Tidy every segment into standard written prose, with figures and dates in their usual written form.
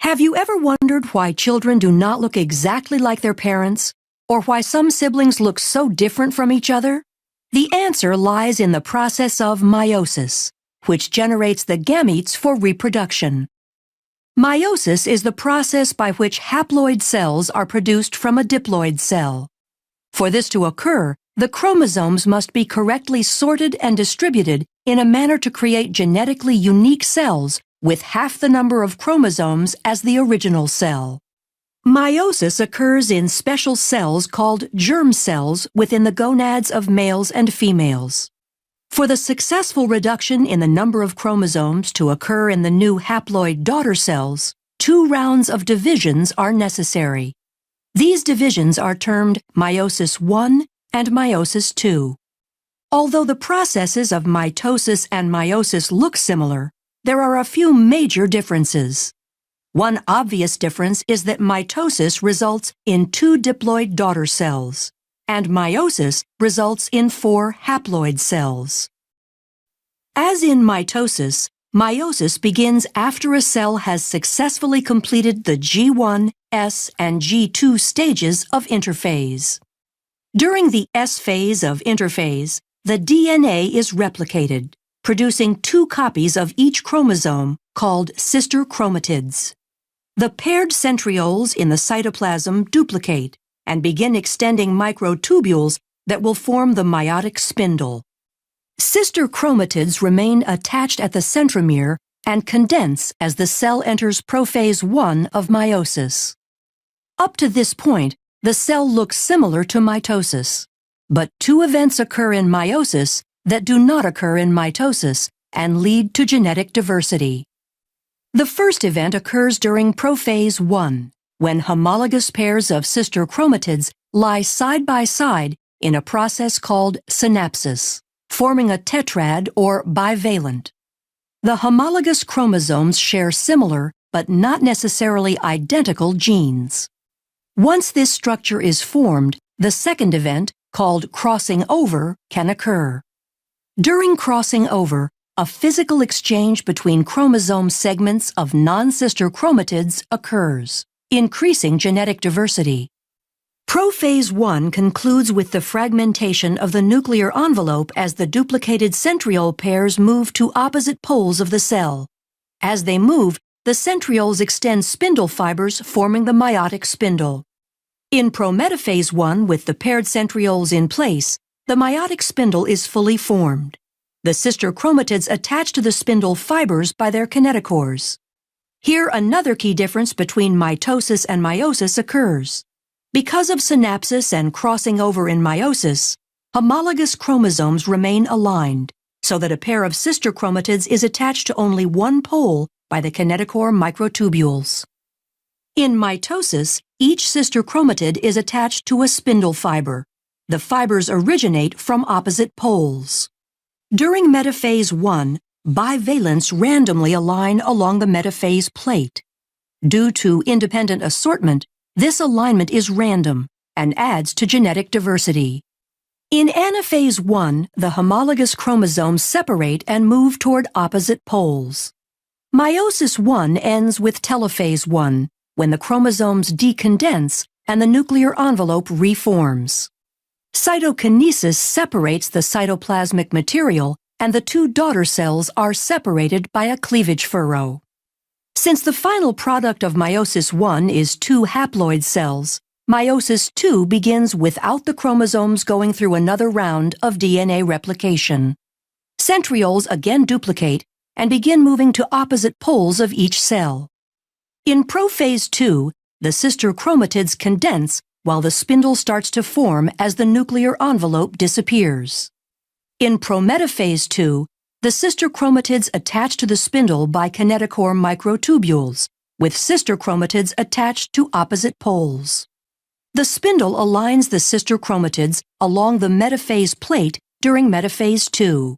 Have you ever wondered why children do not look exactly like their parents, or why some siblings look so different from each other? The answer lies in the process of meiosis, which generates the gametes for reproduction. Meiosis is the process by which haploid cells are produced from a diploid cell. For this to occur, the chromosomes must be correctly sorted and distributed in a manner to create genetically unique cells with half the number of chromosomes as the original cell. Meiosis occurs in special cells called germ cells within the gonads of males and females. For the successful reduction in the number of chromosomes to occur in the new haploid daughter cells, 2 rounds of divisions are necessary. These divisions are termed meiosis I and meiosis II. Although the processes of mitosis and meiosis look similar, there are a few major differences. One obvious difference is that mitosis results in 2 diploid daughter cells, and meiosis results in 4 haploid cells. As in mitosis, meiosis begins after a cell has successfully completed the G1, S, and G2 stages of interphase. During the S phase of interphase, the DNA is replicated, producing 2 copies of each chromosome called sister chromatids. The paired centrioles in the cytoplasm duplicate and begin extending microtubules that will form the meiotic spindle. Sister chromatids remain attached at the centromere and condense as the cell enters prophase I of meiosis. Up to this point, the cell looks similar to mitosis, but 2 events occur in meiosis that do not occur in mitosis and lead to genetic diversity. The first event occurs during prophase I, when homologous pairs of sister chromatids lie side by side in a process called synapsis, forming a tetrad or bivalent. The homologous chromosomes share similar but not necessarily identical genes. Once this structure is formed, the second event, called crossing over, can occur. During crossing over, a physical exchange between chromosome segments of non-sister chromatids occurs, increasing genetic diversity. Prophase I concludes with the fragmentation of the nuclear envelope as the duplicated centriole pairs move to opposite poles of the cell. As they move, the centrioles extend spindle fibers forming the meiotic spindle. In prometaphase I, with the paired centrioles in place, the meiotic spindle is fully formed. The sister chromatids attach to the spindle fibers by their kinetochores. Here, another key difference between mitosis and meiosis occurs. Because of synapsis and crossing over in meiosis, homologous chromosomes remain aligned, so that a pair of sister chromatids is attached to only one pole by the kinetochore microtubules. In mitosis, each sister chromatid is attached to a spindle fiber. The fibers originate from opposite poles. During metaphase I, bivalents randomly align along the metaphase plate. Due to independent assortment, this alignment is random and adds to genetic diversity. In anaphase I, the homologous chromosomes separate and move toward opposite poles. Meiosis I ends with telophase I, when the chromosomes decondense and the nuclear envelope reforms. Cytokinesis separates the cytoplasmic material, and the 2 daughter cells are separated by a cleavage furrow. Since the final product of meiosis I is 2 haploid cells, meiosis II begins without the chromosomes going through another round of DNA replication. Centrioles again duplicate and begin moving to opposite poles of each cell. In prophase II, the sister chromatids condense while the spindle starts to form as the nuclear envelope disappears. In prometaphase II, the sister chromatids attach to the spindle by kinetochore microtubules, with sister chromatids attached to opposite poles. The spindle aligns the sister chromatids along the metaphase plate during metaphase II.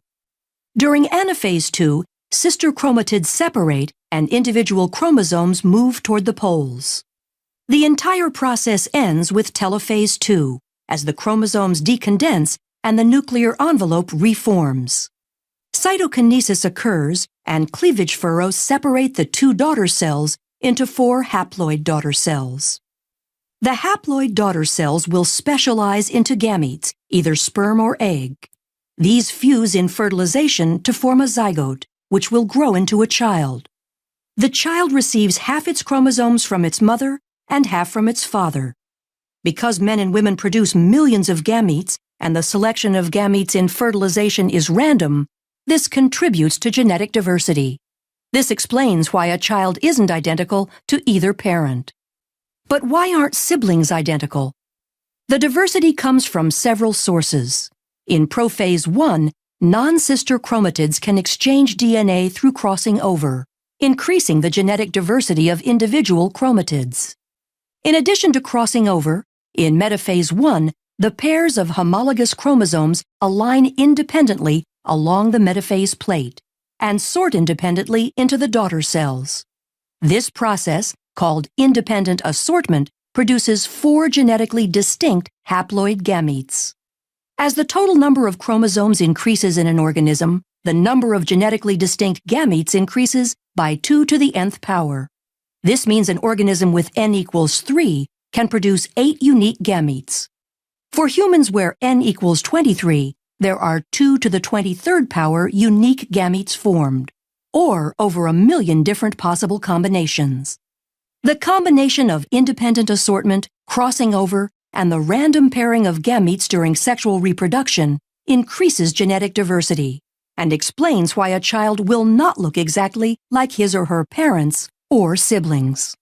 During anaphase II, sister chromatids separate and individual chromosomes move toward the poles. The entire process ends with telophase II, as the chromosomes decondense and the nuclear envelope reforms. Cytokinesis occurs, and cleavage furrows separate the 2 daughter cells into 4 haploid daughter cells. The haploid daughter cells will specialize into gametes, either sperm or egg. These fuse in fertilization to form a zygote, which will grow into a child. The child receives half its chromosomes from its mother and half from its father. Because men and women produce millions of gametes, and the selection of gametes in fertilization is random, this contributes to genetic diversity. This explains why a child isn't identical to either parent. But why aren't siblings identical? The diversity comes from several sources. In prophase 1, non-sister chromatids can exchange DNA through crossing over, increasing the genetic diversity of individual chromatids. In addition to crossing over, in metaphase 1, the pairs of homologous chromosomes align independently along the metaphase plate and sort independently into the daughter cells. This process, called independent assortment, produces 4 genetically distinct haploid gametes. As the total number of chromosomes increases in an organism, the number of genetically distinct gametes increases by 2 to the nth power. This means an organism with n equals 3 can produce 8 unique gametes. For humans where n equals 23, there are 2 to the 23rd power unique gametes formed, or over 1 million different possible combinations. The combination of independent assortment, crossing over, and the random pairing of gametes during sexual reproduction increases genetic diversity and explains why a child will not look exactly like his or her parents or siblings.